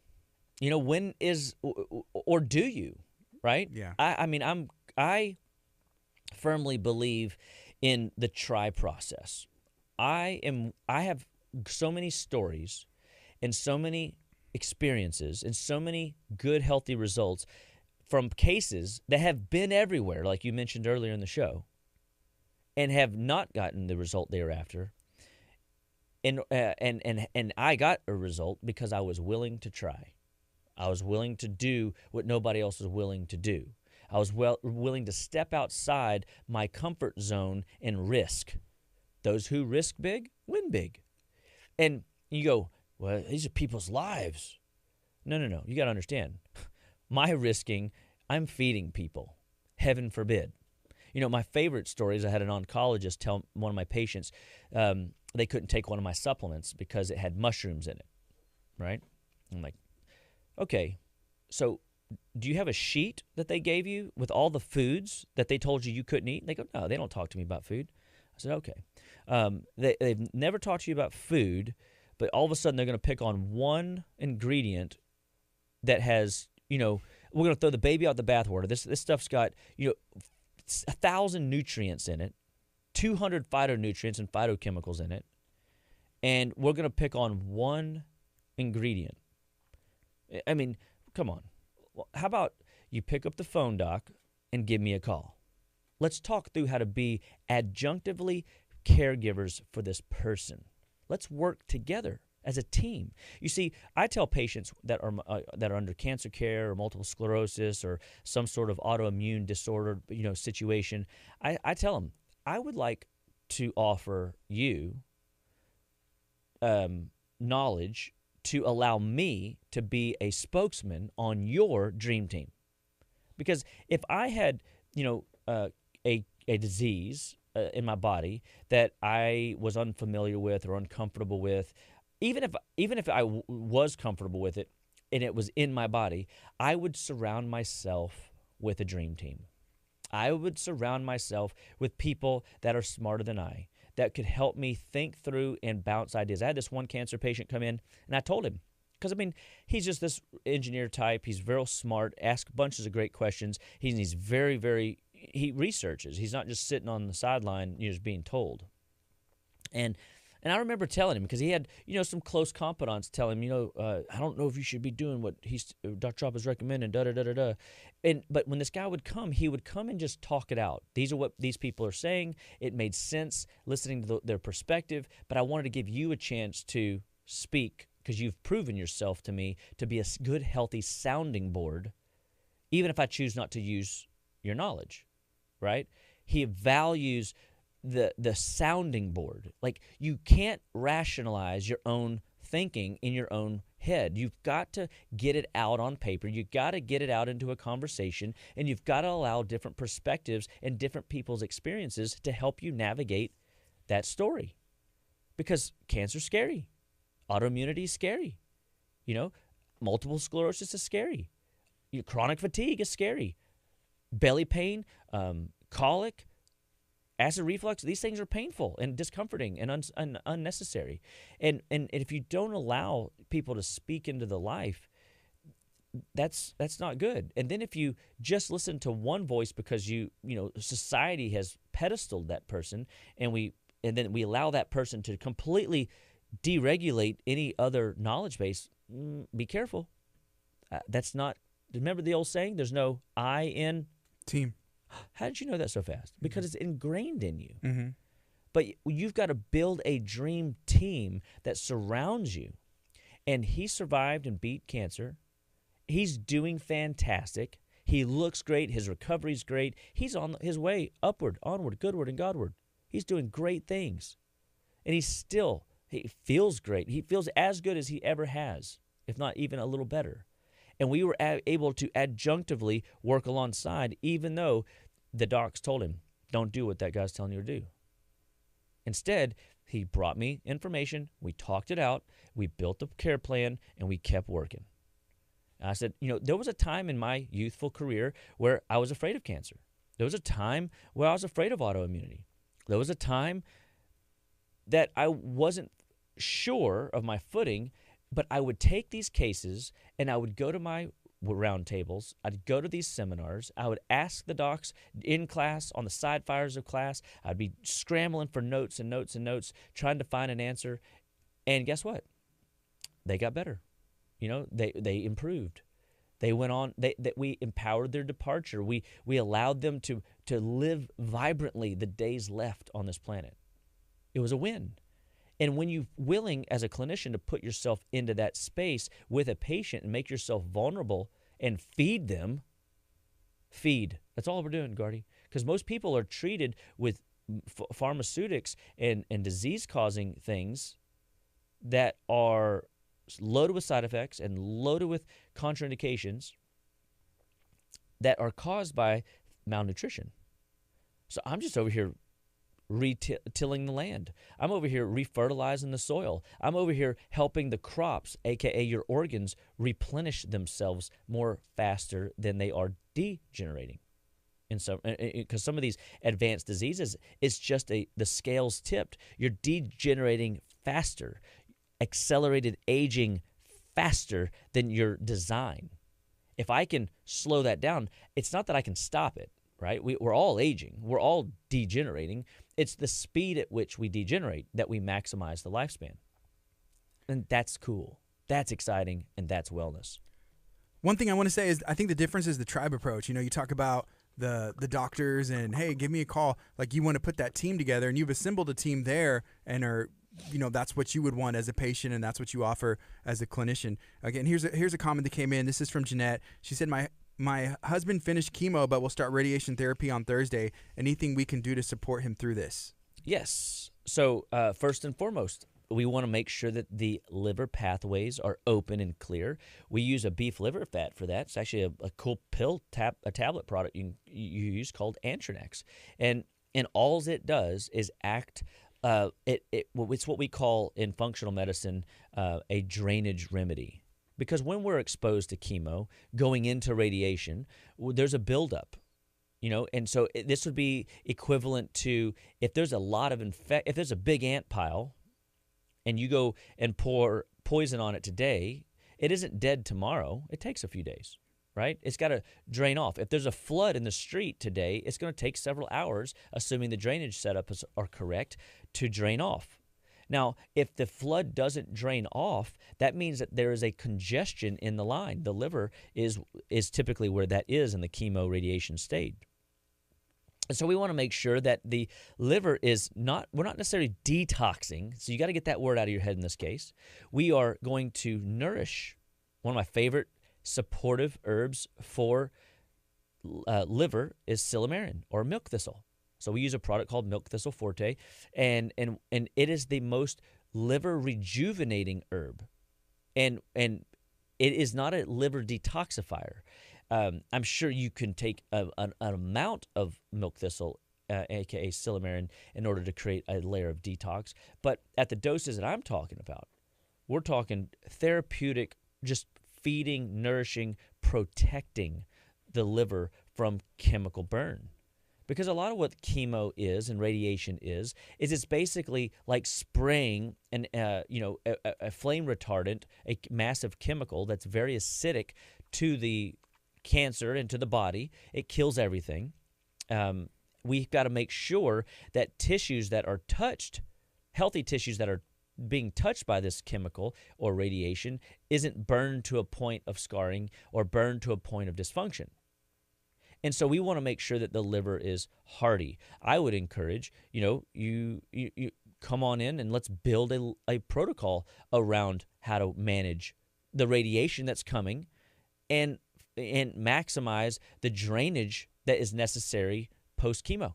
When is, or do you, right? Yeah. I firmly believe in the try process. I have so many stories and so many experiences and so many good, healthy results from cases that have been everywhere, like you mentioned earlier in the show, and have not gotten the result they were after. And I got a result because I was willing to try. I was willing to do what nobody else was willing to do. I was willing to step outside my comfort zone and risk. Those who risk big, win big. And you go, well, these are people's lives. No. You got to understand. My risking, I'm feeding people. Heaven forbid. My favorite story is I had an oncologist tell one of my patients they couldn't take one of my supplements because it had mushrooms in it, right? I'm like, okay, so do you have a sheet that they gave you with all the foods that they told you couldn't eat? And they go, no, they don't talk to me about food. I said, okay. They've never talked to you about food, but all of a sudden they're going to pick on one ingredient that has, we're going to throw the baby out the bathwater. This stuff's got, 1,000 nutrients in it, 200 phytonutrients and phytochemicals in it, and we're going to pick on one ingredient. I mean, come on. How about you pick up the phone, doc, and give me a call? Let's talk through how to be adjunctively caregivers for this person. Let's work together as a team. You see, I tell patients that are under cancer care or multiple sclerosis or some sort of autoimmune disorder, situation. I tell them, I would like to offer you knowledge to allow me to be a spokesman on your dream team. Because if I had, a disease in my body that I was unfamiliar with or uncomfortable with, even if I was comfortable with it and it was in my body, I would surround myself with a dream team. I would surround myself with people that are smarter than I, that could help me think through and bounce ideas. I had this one cancer patient come in, and I told him, because, I mean, he's just this engineer type. He's very smart, asks bunches of great questions. He's very, very, he researches. He's not just sitting on the sideline, just being told. And I remember telling him, because he had, some close confidants tell him, I don't know if you should be doing what Dr. Chapa's recommending, da-da-da-da-da. But when this guy would come, he would come and just talk it out. These are what these people are saying. It made sense listening to their perspective, but I wanted to give you a chance to speak because you've proven yourself to me to be a good, healthy sounding board, even if I choose not to use your knowledge, right? He values the sounding board. Like, you can't rationalize your own thinking in your own head. You've got to get it out on paper. You've got to get it out into a conversation, and you've got to allow different perspectives and different people's experiences to help you navigate that story. Because cancer's scary. Autoimmunity is scary. Multiple sclerosis is scary. Chronic fatigue is scary. Belly pain, colic, acid reflux, these things are painful and discomforting and unnecessary. And if you don't allow people to speak into the life, that's not good. And then if you just listen to one voice because society has pedestaled that person, and then we allow that person to completely deregulate any other knowledge base, be careful. That's not, remember the old saying, there's no I in team. How did you know that so fast? Because it's ingrained in you. Mm-hmm. But you've got to build a dream team that surrounds you. And he survived and beat cancer. He's doing fantastic. He looks great. His recovery's great. He's on his way upward, onward, goodward, and Godward. He's doing great things. And he feels great. He feels as good as he ever has, if not even a little better. And we were able to adjunctively work alongside, even though the docs told him, don't do what that guy's telling you to do. Instead, he brought me information. We talked it out. We built a care plan, and we kept working. And I said, there was a time in my youthful career where I was afraid of cancer. There was a time where I was afraid of autoimmunity. There was a time that I wasn't sure of my footing, but I would take these cases and I would go to my roundtables. I'd go to these seminars. I would ask the docs in class, on the side fires of class. I'd be scrambling for notes and notes and notes, trying to find an answer. And guess what? They got better. They improved. They went on. We empowered their departure. We allowed them to live vibrantly the days left on this planet. It was a win. And when you're willing as a clinician to put yourself into that space with a patient and make yourself vulnerable and feed them, that's all we're doing, Gardy. Because most people are treated with pharmaceutics and disease-causing things that are loaded with side effects and loaded with contraindications that are caused by malnutrition. So I'm just over here tilling the land. I'm over here refertilizing the soil. I'm over here helping the crops, aka your organs, replenish themselves more faster than they are degenerating. And so, because some of these advanced diseases, it's just the scales tipped. You're degenerating faster, accelerated aging faster than your design. If I can slow that down, it's not that I can stop it. Right? We're all aging. We're all degenerating. It's the speed at which we degenerate that we maximize the lifespan. And that's cool. That's exciting, and that's wellness. One thing I want to say is I think the difference is the tribe approach. You talk about the doctors and, hey, give me a call. Like, you want to put that team together, and you've assembled a team there and are, that's what you would want as a patient, and that's what you offer as a clinician. Again, here's a comment that came in. This is from Jeanette. She said, My husband finished chemo, but will start radiation therapy on Thursday. Anything we can do to support him through this? Yes. So first and foremost, we want to make sure that the liver pathways are open and clear. We use a beef liver fat for that. It's actually a cool pill, a tablet product you use called Antranex. And all it does is act it's what we call in functional medicine a drainage remedy. Because when we're exposed to chemo, going into radiation, there's a buildup, and so this would be equivalent to if there's a lot of if there's a big ant pile, and you go and pour poison on it today, it isn't dead tomorrow. It takes a few days, right? It's got to drain off. If there's a flood in the street today, it's going to take several hours, assuming the drainage setups are correct, to drain off. Now, if the flood doesn't drain off, that means that there is a congestion in the line. The liver is typically where that is in the chemo radiation state. And so we want to make sure that the liver we're not necessarily detoxing, so you got to get that word out of your head in this case. We are going to nourish. One of my favorite supportive herbs for liver is silymarin or milk thistle. So we use a product called Milk Thistle Forte, and it is the most liver rejuvenating herb, and it is not a liver detoxifier. I'm sure you can take an amount of milk thistle, aka silymarin, in order to create a layer of detox. But at the doses that I'm talking about, we're talking therapeutic, just feeding, nourishing, protecting the liver from chemical burn. Because a lot of what chemo is and radiation is it's basically like spraying a flame retardant, a massive chemical that's very acidic to the cancer and to the body. It kills everything. We've got to make sure that tissues that are touched, healthy tissues that are being touched by this chemical or radiation, isn't burned to a point of scarring or burned to a point of dysfunction. And so we want to make sure that the liver is hardy. I would encourage, you come on in and let's build a protocol around how to manage the radiation that's coming and maximize the drainage that is necessary post-chemo.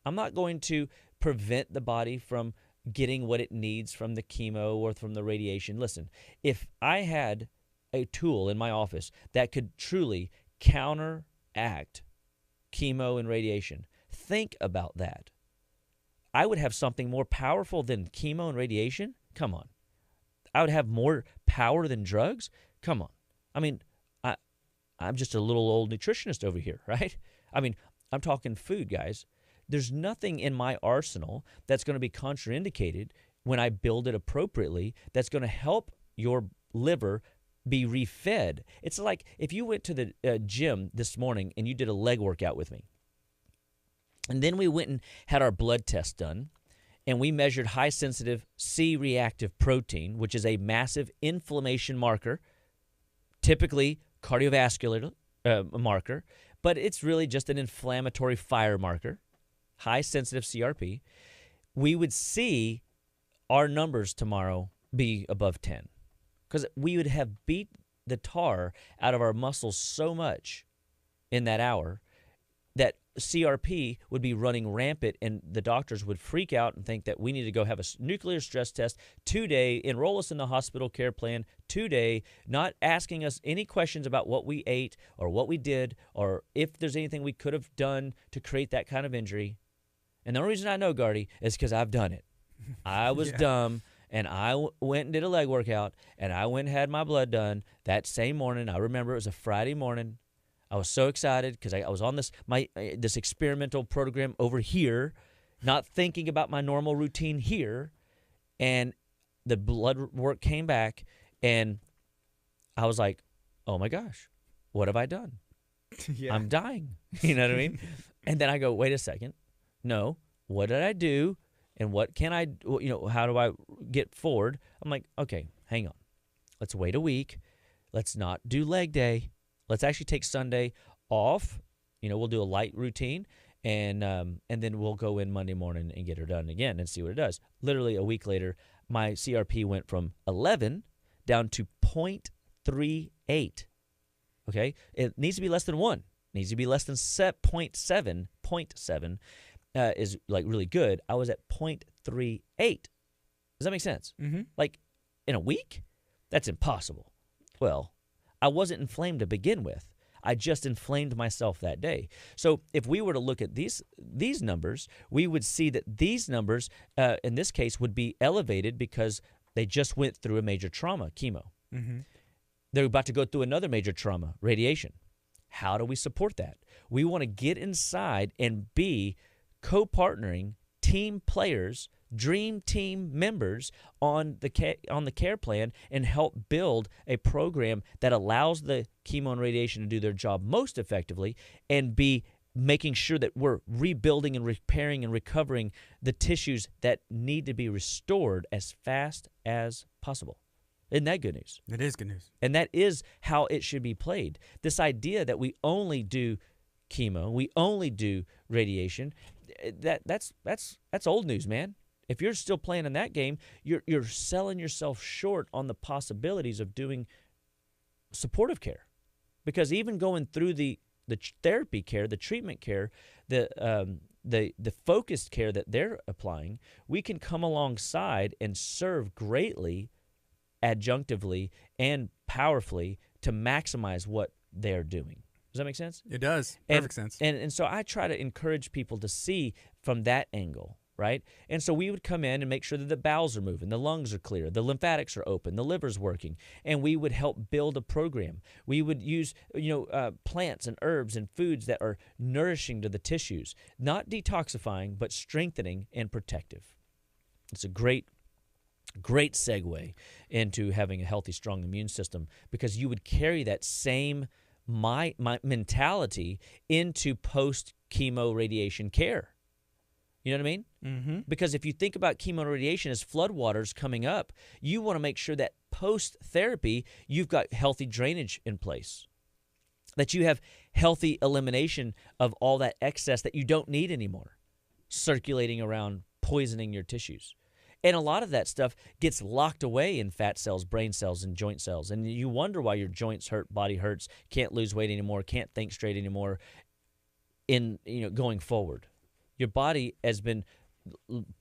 I'm not going to prevent the body from getting what it needs from the chemo or from the radiation. Listen, if I had a tool in my office that could truly counteract chemo and radiation, think about that. I would have something more powerful than chemo and radiation? Come on. I would have more power than drugs? Come on. I mean, I'm just a little old nutritionist over here, right? I mean, I'm talking food, guys. There's nothing in my arsenal that's going to be contraindicated when I build it appropriately that's going to help your liver be refed. It's like if you went to the gym this morning and you did a leg workout with me, and then we went and had our blood test done, and we measured high-sensitive C-reactive protein, which is a massive inflammation marker, typically cardiovascular marker, but it's really just an inflammatory fire marker, high-sensitive CRP. We would see our numbers tomorrow be above 10. Because we would have beat the tar out of our muscles so much in that hour that CRP would be running rampant, and the doctors would freak out and think that we need to go have a nuclear stress test today, enroll us in the hospital care plan today, not asking us any questions about what we ate or what we did or if there's anything we could have done to create that kind of injury. And the only reason I know, Gardy, is because I've done it. I was dumb. And I went and did a leg workout, and I went and had my blood done that same morning. I remember it was a Friday morning. I was so excited because I was on this experimental program over here, not thinking about my normal routine here. And the blood work came back, and I was like, oh, my gosh, what have I done? Yeah. I'm dying. You know what I mean? And then I go, wait a second. No, what did I do? And what can I, how do I get forward? I'm like, okay, hang on. Let's wait a week. Let's not do leg day. Let's actually take Sunday off. We'll do a light routine, and then we'll go in Monday morning and get her done again and see what it does. Literally a week later, my CRP went from 11 down to 0.38. Okay? It needs to be less than 1. It needs to be less than 0.7. 0.7. Is like really good. I was at 0.38. Does that make sense? Mm-hmm. Like in a week? That's impossible. Well, I wasn't inflamed to begin with. I just inflamed myself that day. So if we were to look at these numbers, we would see that these numbers, in this case, would be elevated because they just went through a major trauma, chemo. Mm-hmm. They're about to go through another major trauma, radiation. How do we support that? We want to get inside and be co-partnering team players, dream team members on the care plan and help build a program that allows the chemo and radiation to do their job most effectively and be making sure that we're rebuilding and repairing and recovering the tissues that need to be restored as fast as possible. Isn't that good news? It is good news. And that is how it should be played. This idea that we only do chemo, we only do radiation, that's old news, man. If you're still playing in that game, you're selling yourself short on the possibilities of doing supportive care. Because even going through the therapy care, the treatment care, the focused care that they're applying, we can come alongside and serve greatly, adjunctively, and powerfully to maximize what they're doing. Does that make sense? It does. Perfect sense. And so I try to encourage people to see from that angle, right? And so we would come in and make sure that the bowels are moving, the lungs are clear, the lymphatics are open, the liver's working, and we would help build a program. We would use, plants and herbs and foods that are nourishing to the tissues, not detoxifying, but strengthening and protective. It's a great segue into having a healthy, strong immune system, because you would carry that same my mentality into post-chemo radiation care. You know what I mean? Mm-hmm. Because if you think about chemo and radiation as floodwaters coming up, you want to make sure that post-therapy, you've got healthy drainage in place, that you have healthy elimination of all that excess that you don't need anymore, circulating around, poisoning your tissues. And a lot of that stuff gets locked away in fat cells, brain cells, and joint cells. And you wonder why your joints hurt, body hurts, can't lose weight anymore, can't think straight anymore going forward. Your body has been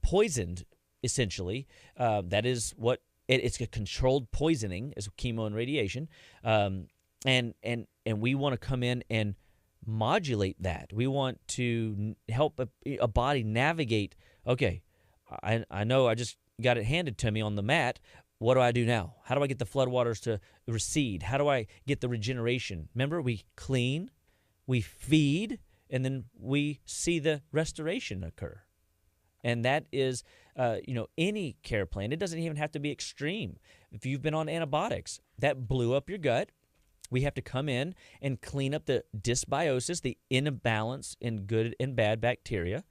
poisoned, essentially. That is what it's a controlled poisoning, is chemo and radiation. And we want to come in and modulate that. We want to help a body navigate, okay, I know I just got it handed to me on the mat. What do I do now? How do I get the floodwaters to recede? How do I get the regeneration? Remember, we clean, we feed, and then we see the restoration occur. And that is, any care plan. It doesn't even have to be extreme. If you've been on antibiotics, that blew up your gut. We have to come in and clean up the dysbiosis, the imbalance in good and bad bacteria.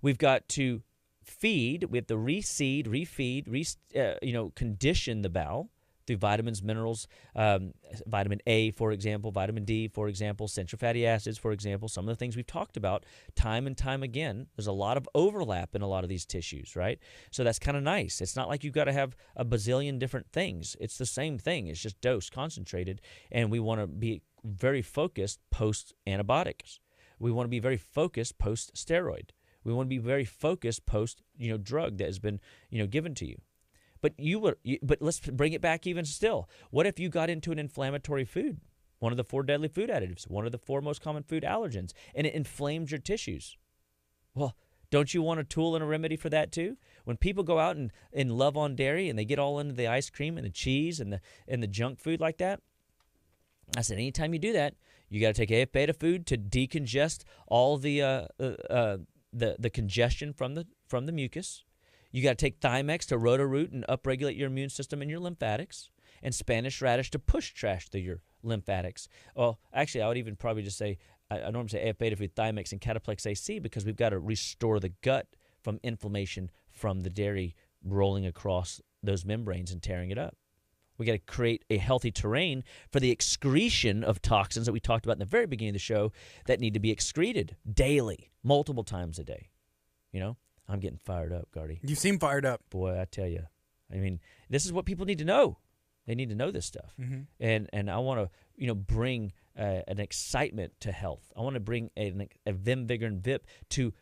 We've got to feed. We have to reseed, refeed, condition the bowel through vitamins, minerals, vitamin A, for example, vitamin D, for example, essential fatty acids, for example, some of the things we've talked about time and time again. There's a lot of overlap in a lot of these tissues, right? So that's kind of nice. It's not like you've got to have a bazillion different things. It's the same thing. It's just dose concentrated, and we want to be very focused post-antibiotics. We want to be very focused post-steroid. We want to be very focused post, drug that has been, given to you. But but let's bring it back even still. What if you got into an inflammatory food, one of the 4 deadly food additives, one of the 4 most common food allergens, and it inflamed your tissues? Well, don't you want a tool and a remedy for that too? When people go out and love on dairy and they get all into the ice cream and the cheese and the junk food like that, I said, anytime you do that, you got to take AF-beta food to decongest all the congestion from the mucus. You got to take Thymex to roto-root and upregulate your immune system and your lymphatics, and Spanish radish to push trash through your lymphatics. Well, actually, I would even probably just say, I normally say AF-beta food, Thymex, and Cataplex AC, because we've got to restore the gut from inflammation from the dairy rolling across those membranes and tearing it up. We got to create a healthy terrain for the excretion of toxins that we talked about in the very beginning of the show that need to be excreted daily, multiple times a day. I'm getting fired up, Gardy. You seem fired up. Boy, I tell you. I mean, this is what people need to know. They need to know this stuff. Mm-hmm. And I want to, bring an excitement to health. I want to bring a vim, vigor, and vip to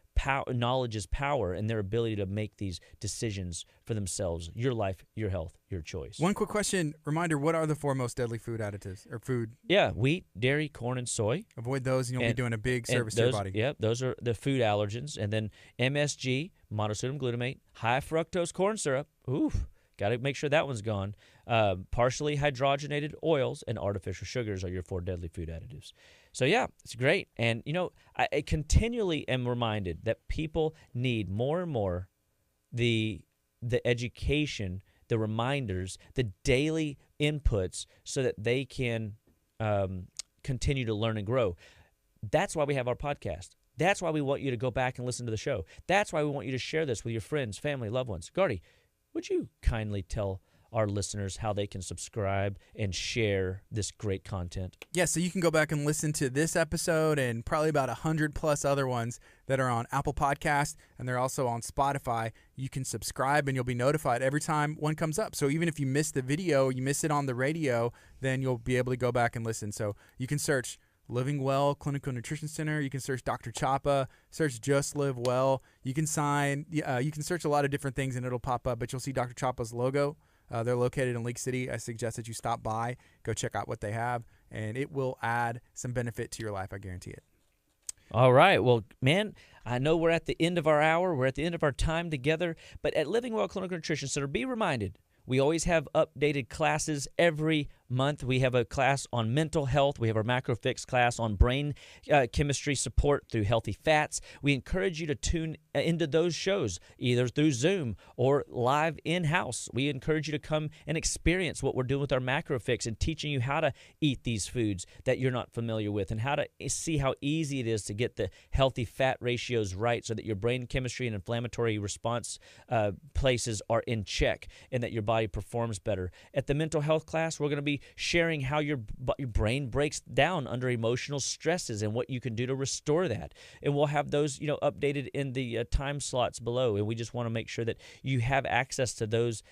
knowledge is power, and their ability to make these decisions for themselves. Your life, your health, your choice. One quick question, reminder, what are the 4 most deadly food additives or food? Yeah, wheat, dairy, corn, and soy. Avoid those and you'll be doing a big service to your body. Yeah, those are the food allergens. And then MSG, monosodium glutamate, high fructose corn syrup. Oof. Got to make sure that one's gone. Partially hydrogenated oils and artificial sugars are your 4 deadly food additives. So, yeah, it's great. And, I continually am reminded that people need more and more the education, the reminders, the daily inputs so that they can continue to learn and grow. That's why we have our podcast. That's why we want you to go back and listen to the show. That's why we want you to share this with your friends, family, loved ones. Gardy, would you kindly tell our listeners how they can subscribe and share this great content? Yeah, so you can go back and listen to this episode and probably about 100+ other ones that are on Apple Podcasts, and they're also on Spotify. You can subscribe and you'll be notified every time one comes up. So even if you miss the video, you miss it on the radio, then you'll be able to go back and listen. So you can search Living Well Clinical Nutrition Center. You can search Dr. Chapa, search Just Live Well. You can you can search a lot of different things and it'll pop up, but you'll see Dr. Chapa's logo. They're located in League City. I suggest that you stop by, go check out what they have, and it will add some benefit to your life. I guarantee it. All right. Well, man, I know we're at the end of our hour. We're at the end of our time together. But at Living Well Clinical Nutrition Center, be reminded, we always have updated classes every month. We have a class on mental health. We have our MacroFix class on brain chemistry support through healthy fats. We encourage you to tune into those shows, either through Zoom or live in-house. We encourage you to come and experience what we're doing with our MacroFix and teaching you how to eat these foods that you're not familiar with and how to see how easy it is to get the healthy fat ratios right so that your brain chemistry and inflammatory response places are in check and that your body performs better. At the mental health class, we're going to be sharing how your brain breaks down under emotional stresses and what you can do to restore that. And we'll have those, updated in the time slots below. And we just want to make sure that you have access to those,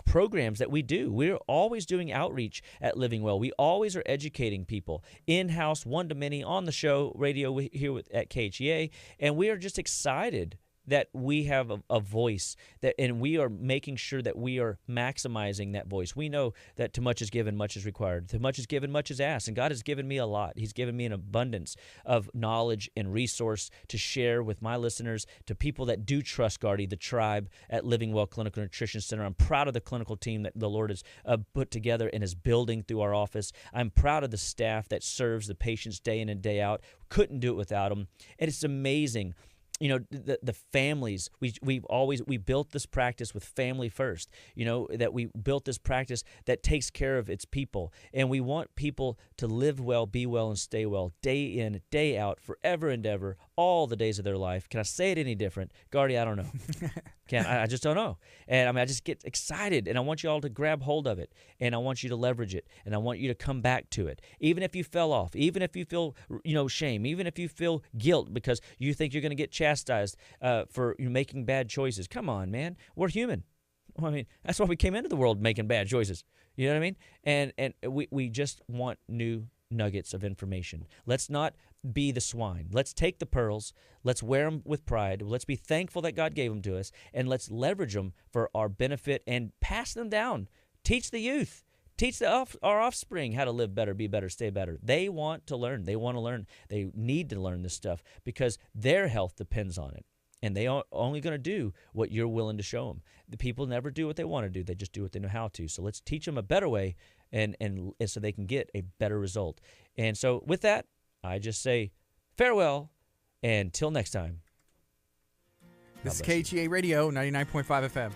programs that we do. We're always doing outreach at Living Well. We always are educating people in-house, one-to-many, on the show, radio here at KHEA. And we are just excited that we have a voice and we are making sure that we are maximizing that voice. We know that too much is given, much is required. Too much is given, much is asked. And God has given me a lot. He's given me an abundance of knowledge and resource to share with my listeners, to people that do trust Gardy, the tribe at Living Well Clinical Nutrition Center. I'm proud of the clinical team that the Lord has put together and is building through our office. I'm proud of the staff that serves the patients day in and day out. Couldn't do it without them. And it's amazing. The families, we built this practice with family first, that we built this practice that takes care of its people. And we want people to live well, be well, and stay well, day in, day out, forever and ever, all the days of their life. Can I say it any different? Gardy, I don't know. I just don't know. And I just get excited, and I want you all to grab hold of it, and I want you to leverage it, and I want you to come back to it. Even if you fell off, even if you feel, shame, even if you feel guilt because you think you're going to get chastised for making bad choices. Come on, man. We're human. That's why we came into the world, making bad choices. You know what I mean? And we just want new nuggets of information. Let's not be the swine. Let's take the pearls. Let's wear them with pride. Let's be thankful that God gave them to us, and let's leverage them for our benefit and pass them down. Teach the youth. Teach our offspring how to live better, be better, stay better. They want to learn. They want to learn. They need to learn this stuff because their health depends on it. And they are only going to do what you're willing to show them. The people never do what they want to do. They just do what they know how to. So let's teach them a better way and so they can get a better result. And so with that, I just say farewell and till next time. This is KHEA Radio 99.5 FM.